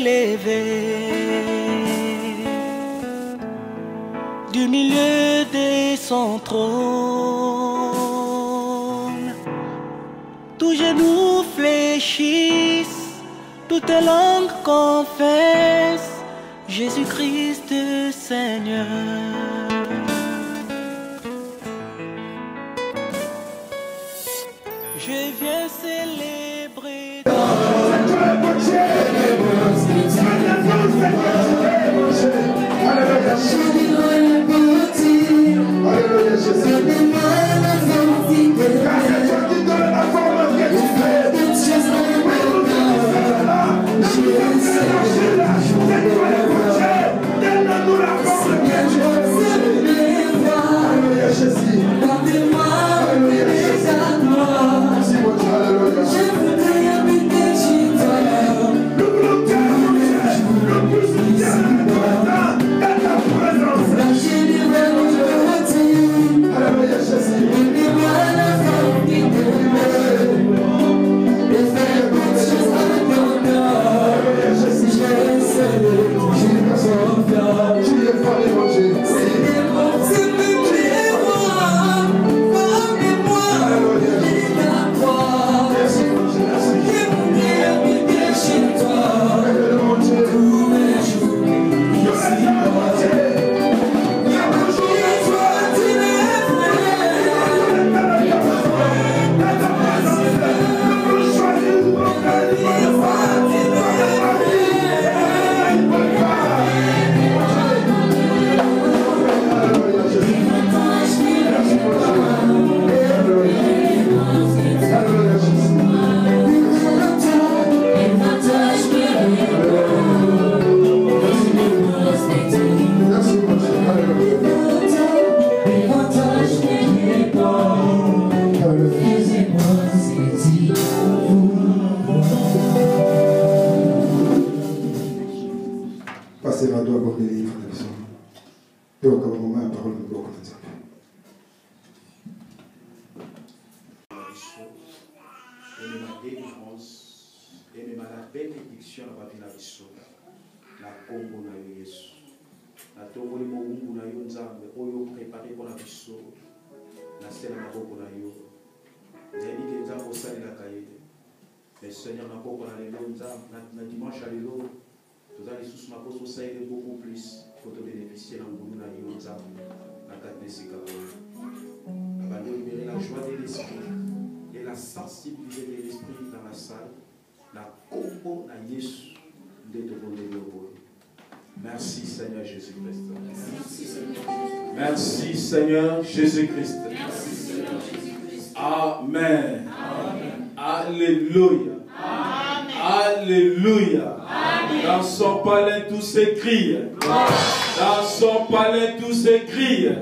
élevé du milieu de son trône. Tous genoux fléchissent, toutes langues confessent Jésus-Christ Seigneur. Je viens célébrer. La joie de l'esprit et la sensibilité de l'esprit dans la salle, la combo na Yesu de merci Seigneur Jésus-Christ. Merci Seigneur Jésus-Christ. Amen. Alléluia. Alléluia. Dans son palais tous s'écrient. Dans son palais tous s'écrient.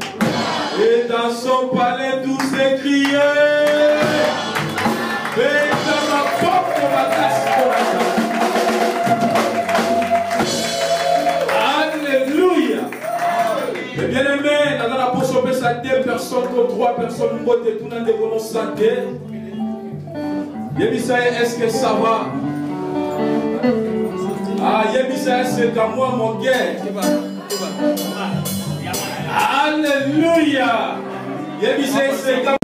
Et dans son palais tous s'écrient. Et dans la porte de la grâce de la Alléluia. Et bien aimé, dans la poche on peut ça 2 personnes ou 3 personnes pour tout le monde de santé. Est-ce que ça va? Ah, Yébissa, c'est à moi mon gars. Alléluia. Yébissa, c'est à moi.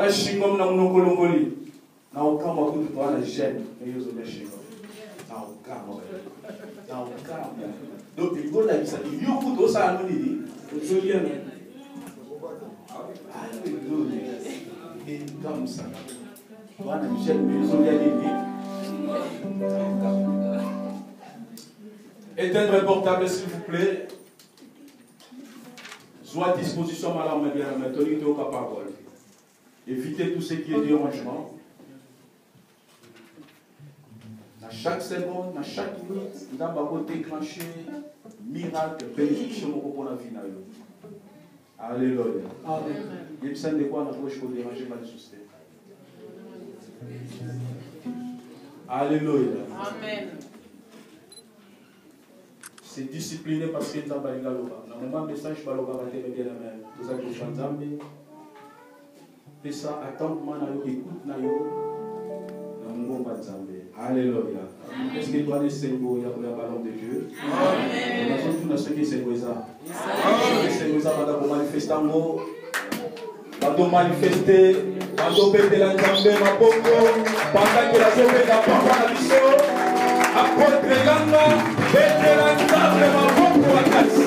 na shingom na mnoko longoli. Na ukama kutu to ana jeune, mais yozo na shingom. Na ukama. Na ukama. Donc il faut la bisa. Yo kuto sa no ni. Ozolia na. Alléluia. Et comme ça. To ana jeune, mais yozo ni. Éteindre le portable, s'il vous plaît. Soit à disposition, madame, bien, maintenir au parole. Évitez tout ce qui est dérangement. À chaque seconde, à chaque minute, nous avons déclenché miracle, bénédiction pour la vie. Alléluia. Il y a de quoi on peut déranger mal souci. Alléluia. Amen. C'est discipliné parce que nous avons un moment message par le bas de bien la main. Tout ça que je entends. Et ça attend que écoute na yo. Alléluia. Est-ce que toi les symboles pour la parole de Dieu? Amen. Nous avons tous ceux qui sont ça. Les symboles ça va manifester en mots. Va manifester, va péter la jambe ma poco. Pendant que la jambe n'a pas la vision. Apôtre Ganga, péter la jambe ma poco à casse.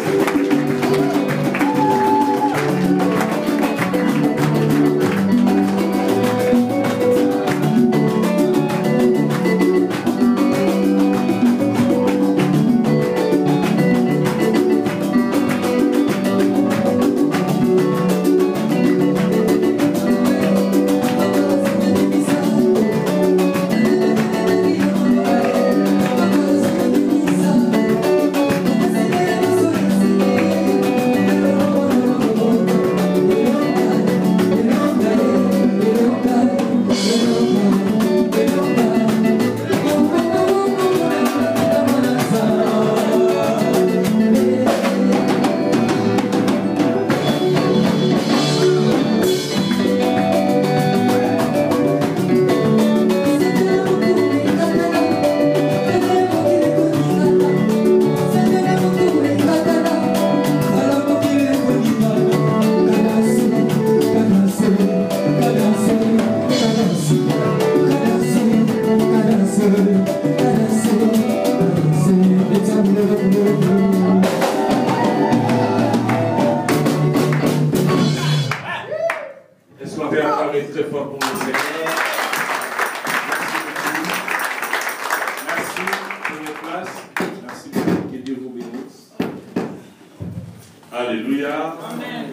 Alléluia. Amen.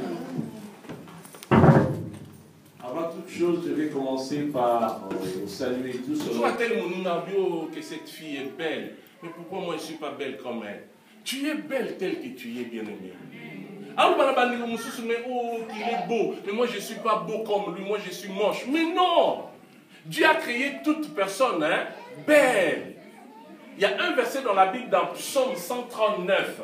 Avant toute chose, je vais commencer par saluer tous. Je vois tellement que cette fille est belle. Mais pourquoi moi je ne suis pas belle comme elle? Tu es belle telle que tu es, bien-aimée. Ah, mais oh, il est beau. Mais moi je ne suis pas beau comme lui. Moi je suis moche. Mais non! Dieu a créé toute personne belle. Il y a un verset dans la Bible, dans Psaume 139,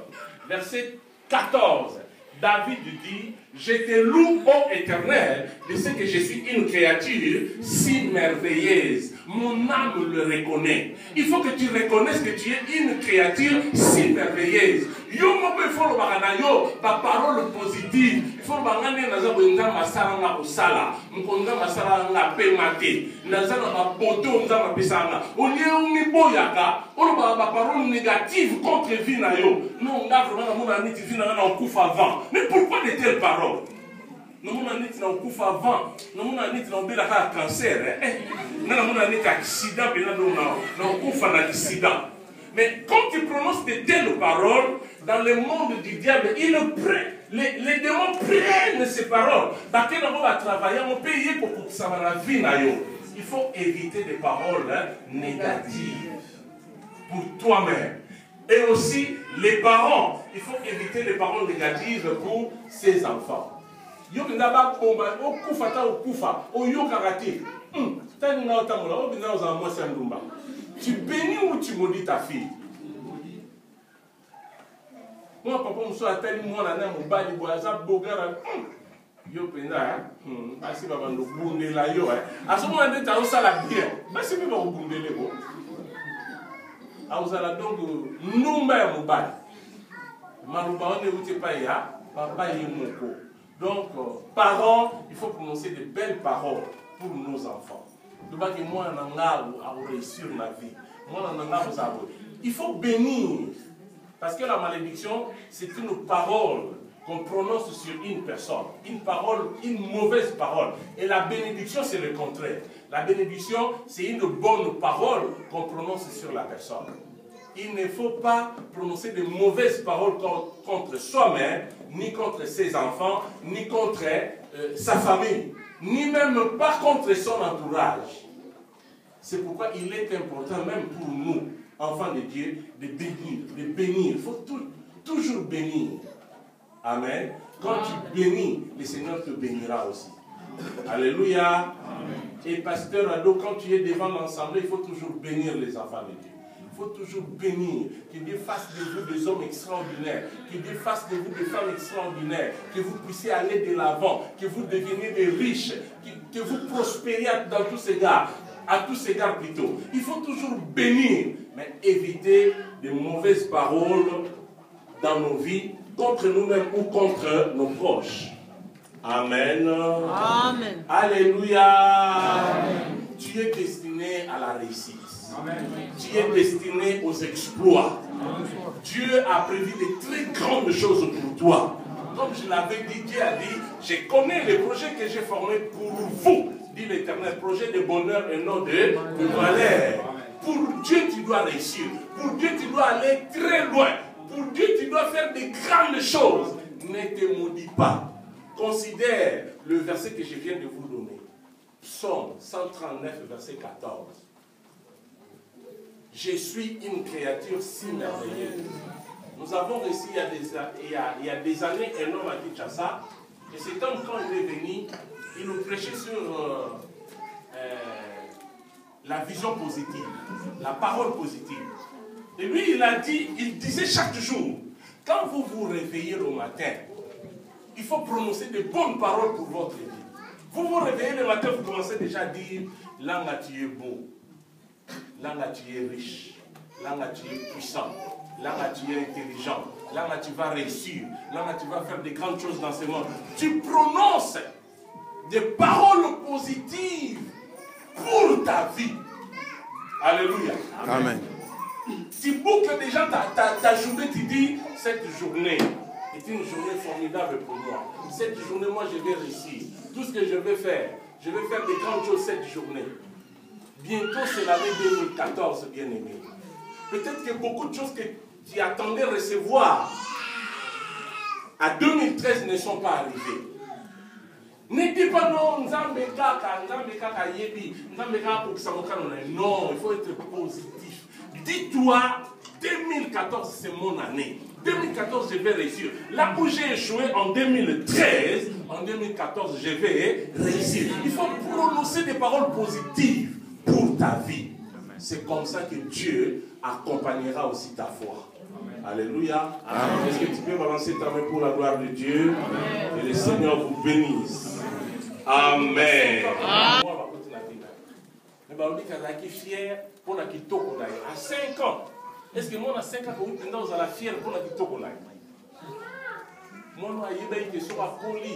verset 14. David dit, je te loue, ô Éternel, de ce que je suis une créature si merveilleuse. Mon âme le reconnaît. Il faut que tu reconnaisses que tu es une créature si merveilleuse. Yo moko il faut le bagana yo ba parole positive. Il faut le bagana naza bonza masala nga osala. Mkonza masala nga pemate. Naza na ba boto nza ma pesanga. Olie umi boyaka, on ba parole négative contre vie na yo. Non, nga vraiment na mona niti vie na okufa avant. Mais pourquoi de telles paroles? Nous avons dit que nous avons avant, nous avons dit que nous avons un cancer, nous avons un accident, nous avons un accident. Mais quand tu prononces de telles paroles, dans le monde du diable, les démons prennent ces paroles. Parce que nous allons travailler, on peut payer pour que ça va la vie. Il faut éviter des paroles négatives pour toi-même. Et aussi, les parents, il faut éviter les paroles négatives pour ses enfants. Yo ndaba bomba okufa ta okufa oyo karate tani na otamola obina oza mwasi ya ndumba tu bénis ou tu maudis ta fille. Moi papa muso atali mwana na mobali boaza bogara yo penda basi baba ndo bundela yo asomo ndeta osala bien basi biba obundele bo auzala donc numba ya mobali maluba one uti pa ya papa yimoko Donc, parents, il faut prononcer de belles paroles pour nos enfants. Moi, je réussir ma vie. Il faut bénir. Parce que la malédiction, c'est une parole qu'on prononce sur une personne. Une parole, une mauvaise parole. Et la bénédiction, c'est le contraire. La bénédiction, c'est une bonne parole qu'on prononce sur la personne. Il ne faut pas prononcer de mauvaises paroles contre soi-même, ni contre ses enfants, ni contre sa famille, ni même pas contre son entourage. C'est pourquoi il est important, même pour nous, enfants de Dieu, de bénir. Il faut toujours bénir. Amen. Quand tu bénis, le Seigneur te bénira aussi. Alléluia. Amen. Et pasteur Ado, quand tu es devant l'ensemble, il faut toujours bénir les enfants de Dieu. Il faut toujours bénir, que Dieu fasse de vous des hommes extraordinaires, que Dieu fasse de vous des femmes extraordinaires, que vous puissiez aller de l'avant, que vous deveniez des riches, que vous prospériez dans tous égards, à tous égards plutôt. Il faut toujours bénir, mais éviter de mauvaises paroles dans nos vies, contre nous-mêmes ou contre nos proches. Amen. Amen. Alléluia. Amen. Tu es destiné à la réussite. Amen. Tu es destiné aux exploits. Amen. Dieu a prévu de très grandes choses pour toi. Comme je l'avais dit, Dieu a dit, je connais les projets que j'ai formés pour vous, dit l'Éternel, projet de bonheur et non de malheur. Pour Dieu, tu dois réussir. Pour Dieu, tu dois aller très loin. Pour Dieu, tu dois faire de grandes choses. Ne te maudis pas. Considère le verset que je viens de vous donner. Psaume 139, verset 14. Je suis une créature si merveilleuse. Nous avons réussi il y a des années un homme à Kinshasa. Et cet homme, quand il est venu, il nous prêchait sur la vision positive, la parole positive. Et lui, il disait chaque jour, quand vous vous réveillez le matin, il faut prononcer de bonnes paroles pour votre vie. Vous vous réveillez le matin, vous commencez déjà à dire, là tu es beau, là tu es riche, là tu es puissant, là tu es intelligent, là tu vas réussir, là tu vas faire de grandes choses dans ce monde. Tu prononces des paroles positives pour ta vie. Alléluia. Amen. Tu boucles déjà ta journée, tu dis, cette journée est une journée formidable pour moi. Cette journée, moi, je vais réussir. Tout ce que je vais faire des grandes choses cette journée. Bientôt, c'est l'année 2014, bien-aimé. Peut-être que beaucoup de choses que tu attendais recevoir à 2013 ne sont pas arrivées. Ne dis pas non, non, il faut être positif. Dis-toi, 2014, c'est mon année. 2014, je vais réussir. Là où j'ai échoué en 2013, en 2014, je vais réussir. Il faut prononcer des paroles positives pour ta vie. C'est comme ça que Dieu accompagnera aussi ta foi. Alléluia. Est-ce que tu peux balancer ta main pour la gloire de Dieu? Amen. Que le Seigneur vous bénisse. Amen. À 5 ans, est-ce que moi, à 5 ans, vous êtes fier pour la kitoko? Moi, je suis poli,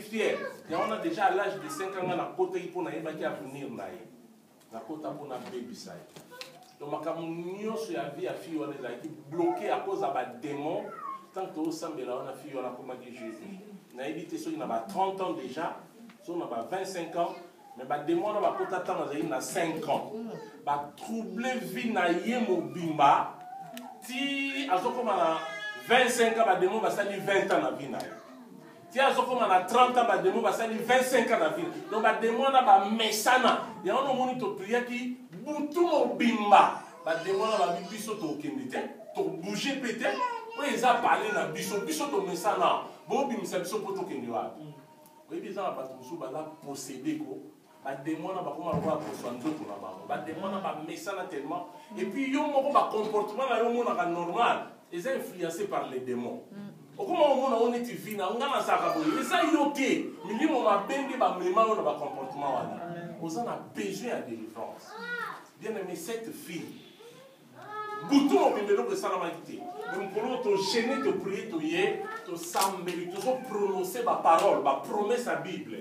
fier. On a déjà à l'âge de 5 ans, on a côté pour la venir. Donc, ma vie a bloqué à cause de démon. Tant que vous savez, on a fait Jésus. On a évité ceux qui ont 30 ans déjà, ceux qui ont 25 ans, mais les démons ont 5 ans. Troublé vie na yemo bimba, ti azokoma na 25 ans, les démons va salir 20 ans na vie na ye. Ti azokoma na 30 ans, les démons va salir 25 ans na vie. Donc les démons va mesana. Il y a un moment où prière qui boutou mo bimba. Les démons va biso to kendite, to bouger peut-être. Ils ont parlé dans biso to mesana. Bo bimisa biso poto kendiwa. Oui, ils ont possédé ko. Les démons ont tellement. Et puis, ils ont un comportement normal. Ils sont influencés par les démons. Comment on est divin, on a ça. Mais ça, il est ok. Mais ils ont un comportement. Ils ont besoin de délivrance. Bien aimé, cette fille, bouton au numéro de salamité. Donc pour te gêner, te prier, te yé, te sambéli, te prononcer ma parole, ma promesse à Bible.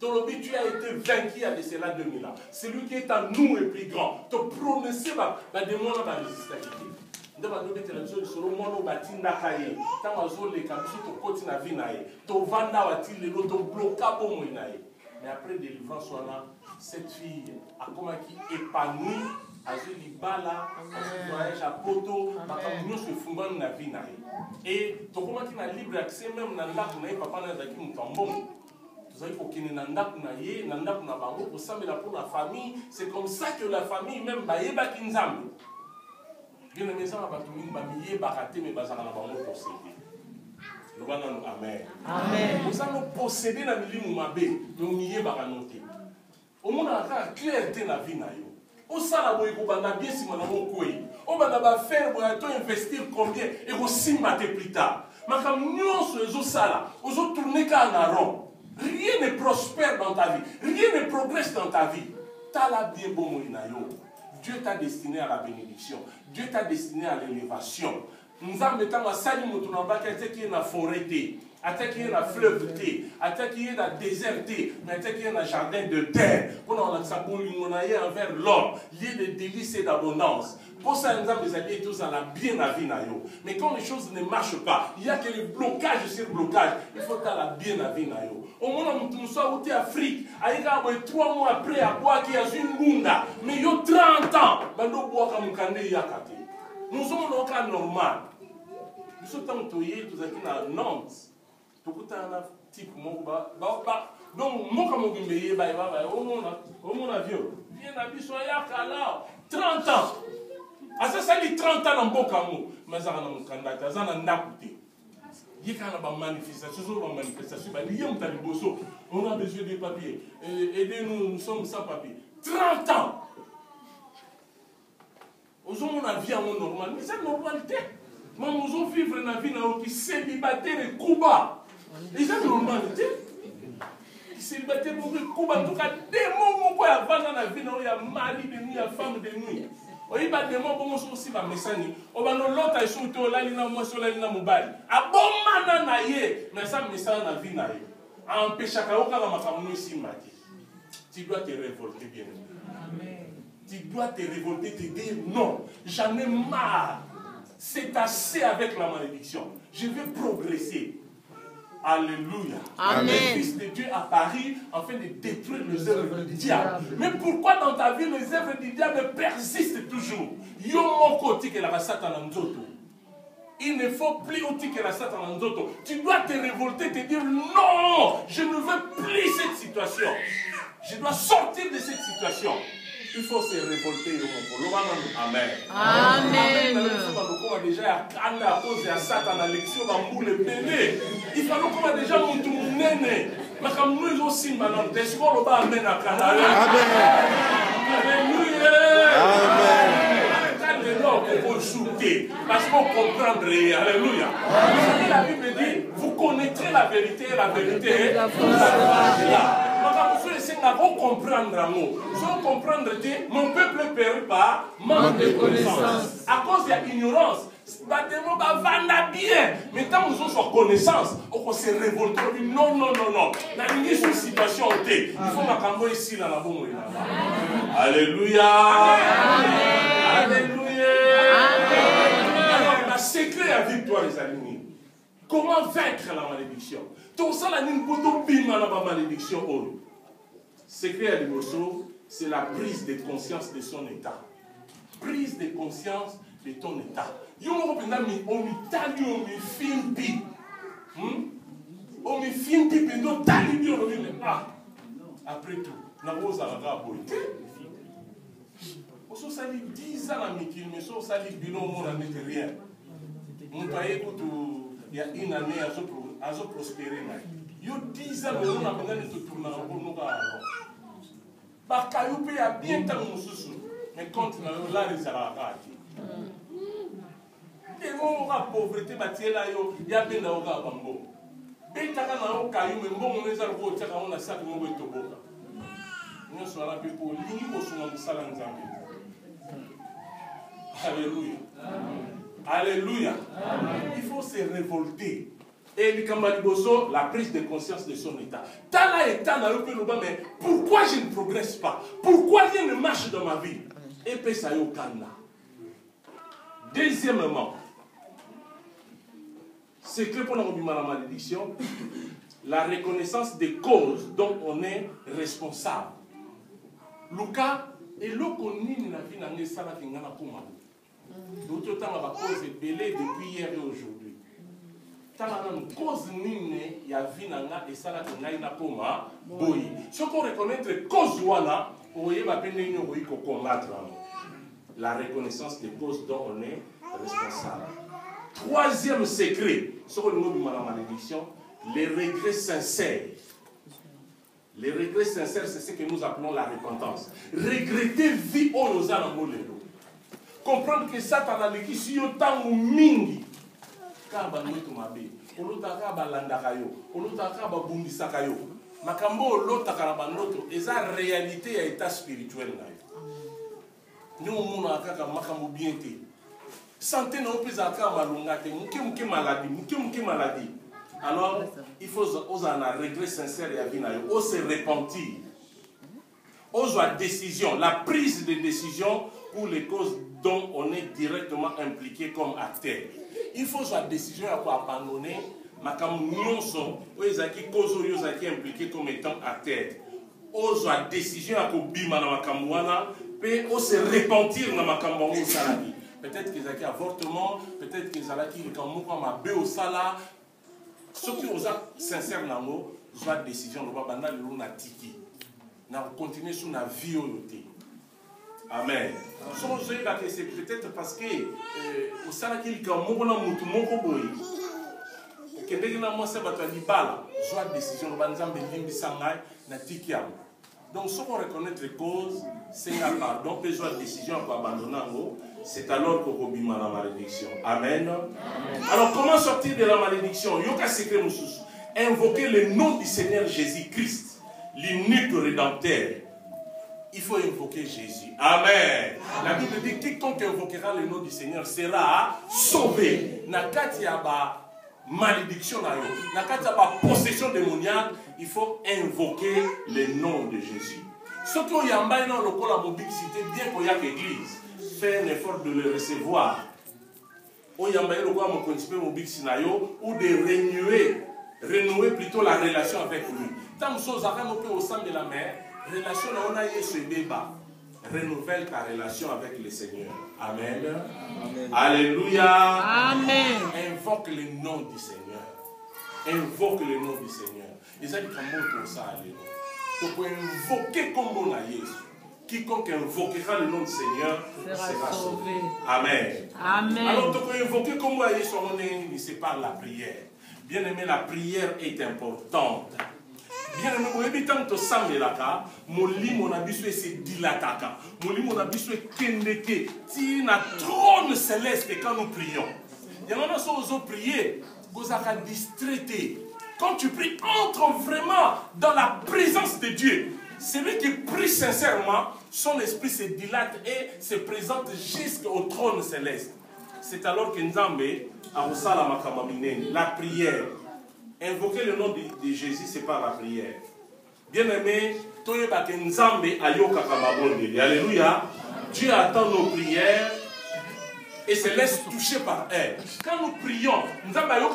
Ton lobby, tu as été vaincu il y a de cela 2000 ans. Celui qui est en nous est plus grand. Te prononcer ma démon à ma résistance. Nde balobi television lisolo mwana obatindaka ye ntango azoleka biso tokoti na vi na ye tovanda wati lelo tobloka bomoi na ye. Mais après délivrance wana cette fille akomaki épanouie azwi libala azwi voyage à poto makambo nyonso efungwani na vi na ye et tokomaki na libre accès même na ndako na ye papa na azalaki moto ya mbongo tozali kokende na ndako na ye na ndako na bango kosambela pour la famille. C'est comme ça que la famille même bayebaki nzambe. Bien aimé, ça va pas tout le monde, mais mais ça va pas posséder. Le amen. Amen. Nous allons posséder la milieu mabé, mais on y est pas noté. Au monde a la clarté dans la vie na yo. Au sala boy ko bana bien si mana mo koyi. O bana ba faire boy to investir combien et aussi mater plus tard. Ma comme nyonso ezo sala, ozo tourner ka en rond. Rien ne prospère dans ta vie, rien ne progresse dans ta vie. Ta la bien bon mo na yo. Dieu t'a destiné à la bénédiction. Dieu t'a destiné à l'élévation. Nous avons mis à Sali Moutounamba qui est dans la forêt, qui est dans la fleuve, qui est dans le désert, mais qui est dans le jardin de terre. Pour nous, on a envers l'homme, lié de délices et d'abondance. Pour ça, nous avons des tous dans la bien la vie. Mais quand les choses ne marchent pas, il y a que le blocage sur blocage. Il faut dans la bien la vie. Au moment où nous sommes en Afrique, il y a 3 mois après, à boire qui a une bunda, mais il y a 30 ans, nous sommes dans un cas normal. Nous sommes en Nantes. Tout le temps, type, donc, moi, comme je me au mon avion, viens à Bissoya, 30 ans. À ça, ça dit 30 ans en Bokamo. Mais ça, on a un nakouté. Il y a une manifestation, on a besoin de papiers. Aidez-nous, nous sommes sans papier. 30 ans. Nous avons une vie normale. Mais c'est une normalité. Nous avons vivre une vie qui est célibataire et Cuba. Et c'est une normalité. Célibataire et Cuba. En tout cas, des moments où il y a la vie, il y a mari de nuit, il y a femme de nuit. Il y a des moments où aussi va messani. On va nous l'autre sur toi là, il y a moi sur la ligne mobile. A bon mana na ye, mais ça message na vie na ye. A empêcher ka oka la makamu ici mati. Tu dois te révolter bien. Amen. Tu dois te révolter, te dire non, j'en ai marre. C'est assez avec la malédiction. Je vais progresser. Alléluia. Amen. Le Fils de Dieu apparu afin de détruire les œuvres du diable. Mais pourquoi dans ta vie les œuvres du diable persistent toujours? Il ne faut plus que la Satan en zoto. Tu dois te révolter, te dire non, je ne veux plus cette situation. Je dois sortir de cette situation. Il faut se révolter. Amen. Amen. Déjà à cause de Satan à l'élection dans le bébé. Il faut qu'on déjà monter mon nez. Mais comme nous aussi maintenant, est-ce qu'on va amener à Canada? Alléluia. Parce qu'on comprend. Alléluia. La Bible dit, vous connaîtrez la vérité et la vérité vous là. Vous comprendre, vous comprendre, mon peuple périt par manque de connaissance. À cause de l'ignorance, bâtiment va bien. Mais quand nous avons connaissance, on se révolte. Non, non, non, non. Dans une situation, il faut m'accompagner ici dans la bonne. Alléluia. Alléluia. Alors, le secret à victoire, les amis. Comment vaincre la malédiction? Tout ça, la ligne pour tout bim à la malédiction. Secret à l'émotion, c'est la prise de conscience de son état. Prise de conscience de ton état. On me filme. On me filme, après tout, on va on sali 10 ans à Mikil, mais on sali bilan, on n'a rien. Mon père, il y a une année à se prospérer. Il y a 10 ans, on a besoin de tourner pour nous. Parce qu'il y a bien tant de choses, mais quand on a les arabes, il y a pauvreté, il y a bien dans le bambou. Et il y a un caillou, mais bon, on les a votés, on a ça de mon tobo. Nous sommes là pour l'unique au son de Salanzambi. Alléluia. Alléluia. Il faut se révolter. Et la prise de conscience de son état. Mais pourquoi je ne progresse pas? Pourquoi rien ne marche dans ma vie? Et puis ça y est au Canada. Deuxièmement, secret pour la malédiction, la reconnaissance des causes dont on est responsable. Luka, et l'okonini na vie n'a ça la finga na kuma. D'autres temps la cause est belée depuis hier et aujourd'hui. Tant la cause nini ya vie n'a et ça la finga na kuma boy. Ce qu'on reconnaître cause wana, oye ba pene nyo boy ko combattre. La reconnaissance des causes dont on est responsable. Troisième secret, sur le mot de la malédiction, les regrets sincères. Les regrets sincères, c'est ce que nous appelons la repentance. Regretter vie au nos alamolelo. Comprendre que ça, t'as la si yo tango mingi. Kaba no to mabe. Olotaka ba landakayo. Olotaka ba bundisakayo. Makambo olotaka na banoto. Eza réalité ya état spirituel na yo. Nous mona kaka makambo bien te. Santé na opeza ka malunga te. Muke maladie. Alors, il faut oser un regret sincère et à vie, oser se repentir, oser la décision, la prise de décision pour les causes dont on est directement impliqué comme acteur. Il faut la décision à quoi abandonner, ma nyonso, qui cause qui impliqué comme étant acteur. Oser la décision à quoi bima na makamwana, puis oser se repentir na makamwango salami. Peut-être qu'ils ont un avortement, peut-être qu'ils ont un bé au sala. Ceux qui ont sincère dans nous, ils ont une décision, ils vont tiki. Ils vont continuer sur la vie. Amen. C'est peut-être parce que au sein de quelqu'un, ils ont une décision, donc, si on reconnaît les causes, c'est un pardon, puis une décision pour abandonner, c'est alors qu'on obéit à la malédiction. Amen. Alors, comment sortir de la malédiction? Yoka secret moussous. Invoquer le nom du Seigneur Jésus-Christ, l'unique rédempteur. Il faut invoquer Jésus. Amen. La Bible dit quiconque invoquera le nom du Seigneur sera sauvé. Nakati yaba malédiction na kati yaba possession démoniaque. Il faut invoquer le nom de Jésus. Ce qui y a dans le col à mobilité, bien qu'il y a l'église, fait un effort de le recevoir. Ou y a le col à mobilité ou de renouer plutôt la relation avec lui. Tant que nous avons au sein de la mer, relation on a eu ce débat. Renouvelle ta relation avec le Seigneur. Amen. Amen. Alléluia. Amen. Invoque le nom du Seigneur. Invoque le nom du Seigneur. Ils ont dit comment ça aller. Donc invoquer comme on a Jésus. Quiconque invoquera le nom du Seigneur sera sauvé. Amen. Amen. Alors donc invoquer comme on a Jésus, c'est par la prière. Bien aimé, la prière est importante. Bien aimé, vous avez tant de sang de la cas, mon lit, mon abisso est dilataka. Mon lit, mon abisso est kendeke. Si na trône céleste quand nous prions. Il y en a qui ont prié, vous avez distrait. Quand tu pries, entre vraiment dans la présence de Dieu. Celui qui prie sincèrement, son esprit se dilate et se présente jusqu'au trône céleste. C'est alors que Nzambe a la prière. Invoquer le nom de Jésus, c'est pas la prière. Bien aimé, alléluia. Dieu attend nos prières et se laisse toucher par elle. Quand nous prions, nous avons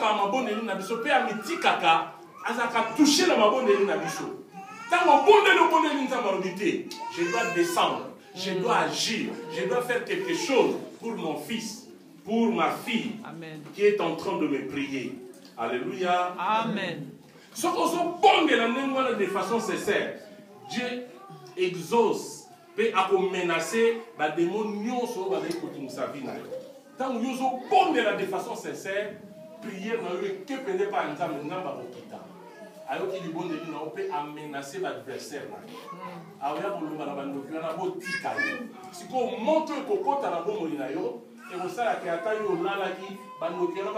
touché la mabonne de Nabiso. Je dois descendre, je dois agir, je dois faire quelque chose pour mon fils, pour ma fille. Amen. Qui est en train de me prier. Alléluia. Amen. Ce qu'on se bonne de façon sincère, Dieu exauce, peut menacer les démons sur sa vie. Tant que nous sommes bonnes de façon sincère, prier que peut pas alors qu'il est bon de dire on peut amenacer l'adversaire. Alors si on monte le cocotte à la bombe, et vous savez qu'il y a un là qui va nous faire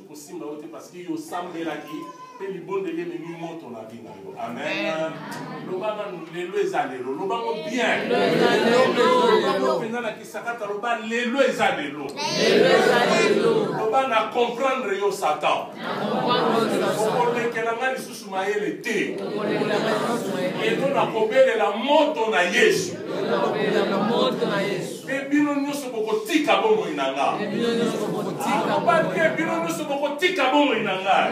possible parce qu'il y a un samedi là qui peut le bon de dire mais nous montons la vie. Amen. Loba lelo ezalelo. Loba mo bien. Loba na kisakata loba lelo ezalelo. Loba na comprendre yo Satan. Okole kelanga lisusu mayele te. Eto na kobele la moto na Yesu. Et bino nyonso bokotika bongo inanga. Bino nyonso bokotika bongo inanga.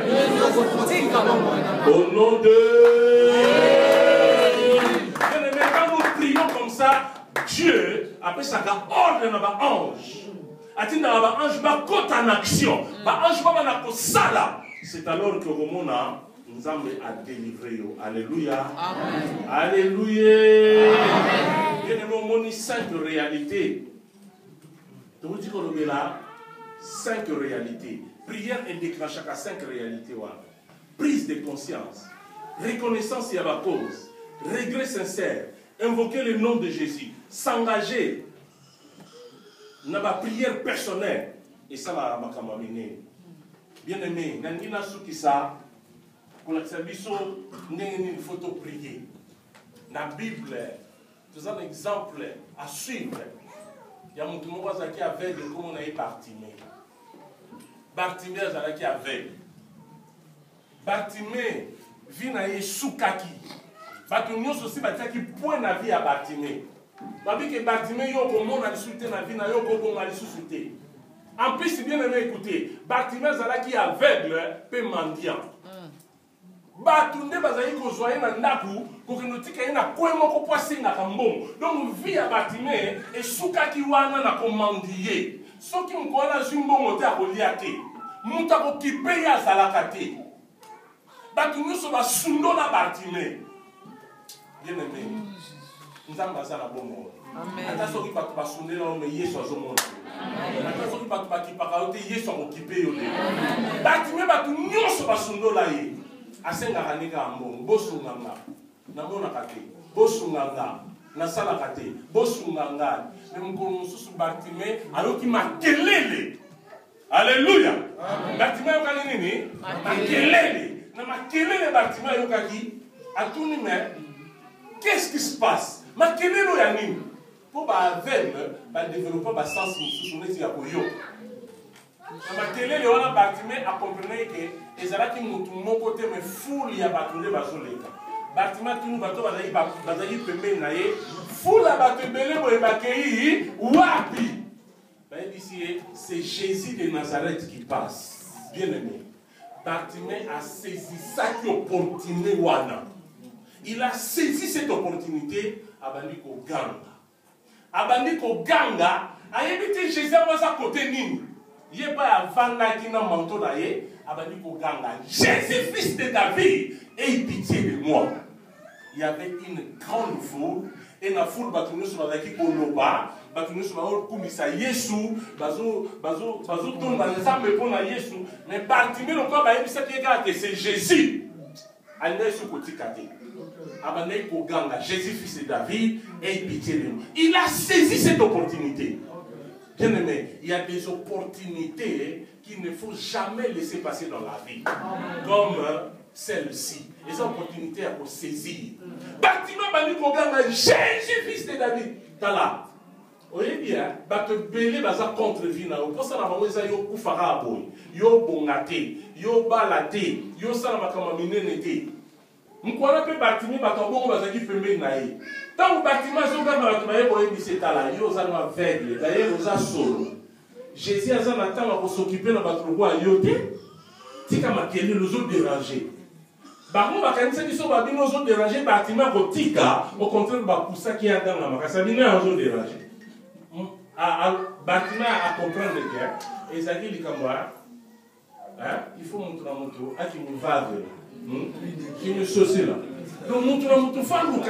Au nom de... Quand nous prions comme ça, Dieu appelle ça ordre dans ma ange. Atina ba ange ba kota en action. Ba ange ba na ko sala. C'est alors que Romona Nzambe a délivré yo. Alléluia. Amen. Alléluia. Bien aimé, 5 réalités. Je vous dis qu'on a là 5 réalités. Prière et déclenchage à 5 réalités. Prise de conscience, reconnaissance et à la cause, regret sincère, invoquer le nom de Jésus, s'engager dans la prière personnelle. Et ça va m'amener. Bien aimé, Nangina Soukissa, pour la service, il faut prier. Dans la Bible, c'est un exemple à suivre. Il y a mon tournoi qui est aveugle comme on a eu Bartimée. Bartimée est aveugle. Bartimée vit dans les soukaki. Bartimée aussi qui point la vie à Bartimée. Parce que Bartimée yo comment on a discuté la vie na yo comment on a discuté. En plus c'est bien aimé écouter. Bartimée qui est aveugle peut mendiant. Batunde bazali ko zoyer na ndaku pour que nous tika ina kwemo ko poisser na kambongo. Donc vie à Bartimée et soukaki wana na commandier. Soki mkola zumbongo te akolia te. Muta ko kipe ya zalaka te. Batunde so ba sundo na Bartimée. Bien aimé. Nzamba bazala bongo. Amen. Ata soki batu ba sunde na me Yesu azomona. Ata soki batu ba kipaka te Yesu akokipe yo le. Bartimée batu nyonso ba sundo la ye. Asenga kanika ambongo bosunganga namona kate bosunganga nasala kate bosunganga nemukolo mususu Bartimée ayoki makelele. Alléluia. Bartimée ayokaki nini makelele na makelele Bartimée ayokaki atuni mais qu'est-ce qui se passe makelele ya nini po ba aveugle ba développer ba sens mususu neti ya koyoka. Makelele wana Bartimée a compris que ezalaki mutu moko te me foule ya bato nde bazoleka. Bartimée tunu bato bazali pembeni na ye foule ya bato ebele boye bakei wapi bayebisi c'est Jésus de Nazareth qui passe. Bien aimé, Bartimée a saisi cette opportunité wana. Il a saisi cette opportunité abandi ko ganga. Abandi ko ganga ayebite Jésus aza côté nini. Il n'y a pas avant qui n'a manteau d'ailleurs, abandi ko ganga. Jésus, fils de David, aie pitié de moi. Il y avait une grande foule, et la foule batunu sur la qui koloba, batunu sur la kumisa Yesu, bazo ton bazambe pour la Yesu, mais Bartimée le corps baïbi ça qui est que c'est Jésus. Allez sur côté kate. Abandi ko ganga. Jésus, fils de David, aie pitié de moi. Il a saisi cette opportunité. Bien aimé, il y a des opportunités qu'il ne faut jamais laisser passer dans la vie. Comme celle-ci. Les opportunités à pour saisir. Bartimée bandi koganga Jésus fils de David. Tala. Oye bien, bato belé baza contre vina. Pour ça na bango eza yo kufara boy. Yo bongate, yo balate, yo sala makama minene te. Mkwana pe Bartimée bato bongo bazaki pembeni na ye. Tant que Bartimée a aveugle, d'ailleurs, aux solo. Jésus a s'occuper de notre roi Yoté. Tika makeli nous ont dérangé. Barmou bakanisa qui sont nous ont dérangé. Bartimée tika, au contraire, bakusa qui a dans la makasabina nous ont dérangé. Bartimée a comprendre que Ezaki Likamwa, il faut montrer à mon tour, à qui nous va qui nous sauce là. Donc, nous avons tout fait pour que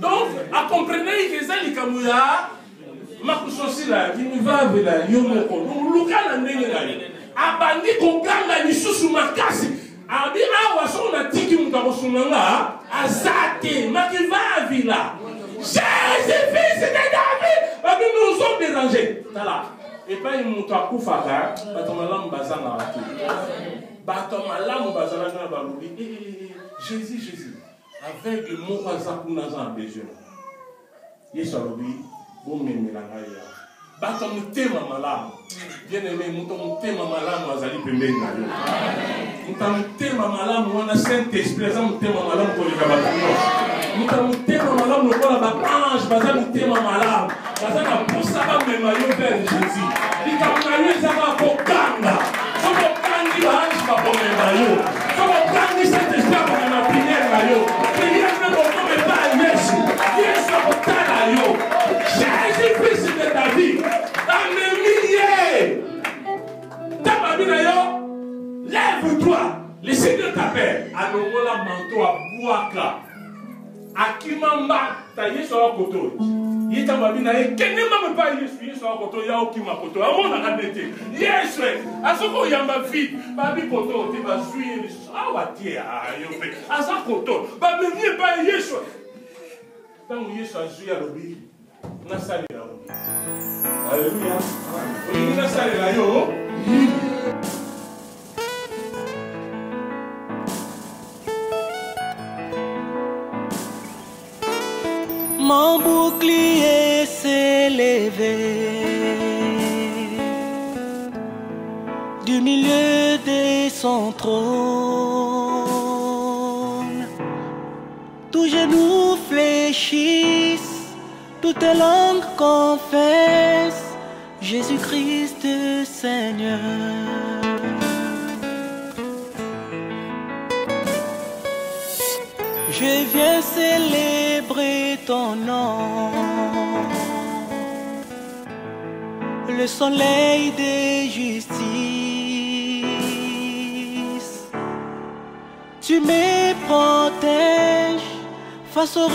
donc, à comprendre que ça, les Kamouya, Makusosila, qui nous va avec la Yomoko, nous loukala n'engena. Abandi Koganga, ni Susu Makasi, Abi Awason, a tiki Mutarosunanga, Azate, Makiva Villa. Jésus, fils de David, Babi nous ont dérangé. Et pas une Moutakou Fara, Batomalam Bazana. Batomalam Bazana Baloubi. Jésus, Jésus. Avec le mot Azakouna a besoin. Yesarobi, bon mémélangaïa. Baton tema malam. Bien aimé, mouton tema malam, Azali Pembe Nayo. Mouton tema malam, on a Saint-Esprit, on tema malam pour les Gabatrinos. Mouton tema malam, on a Batange, Bazan tema malam. Bazan a poussaba me maillot vers Jésus. Il t'a maillot, ça va pour Kanga. Ça va Kangi, Bahange, va pour mes maillots. Ça va Kangi, Saint-Esprit, pour ma prière maillot. Il y a même au nom de pas Yesu. Yesu a pour Talayo. Jésus-Christ de ta vie. Lève-toi, le Seigneur t'appelle. Anomola manto à Bouaka. Akimamba, ta yesu à koto. Yeta babina e kenema me pa yesu à koto ya okima koto. Amona kadete. Yesu, asoko yamba vite. Babi koto te ba suye le awa tie ayo pe. Asa koto, ba me vie pa yesu. Tango yesu a suye lobi. Na sali la lobi. Alléluia. Oui, na sali la yo. Mon bouclier s'est levé du milieu de son trône. Tous genoux fléchissent, toutes langues confessent Jésus-Christ Seigneur. Je viens célébrer ton nom, le soleil de justice. Tu me protèges face aux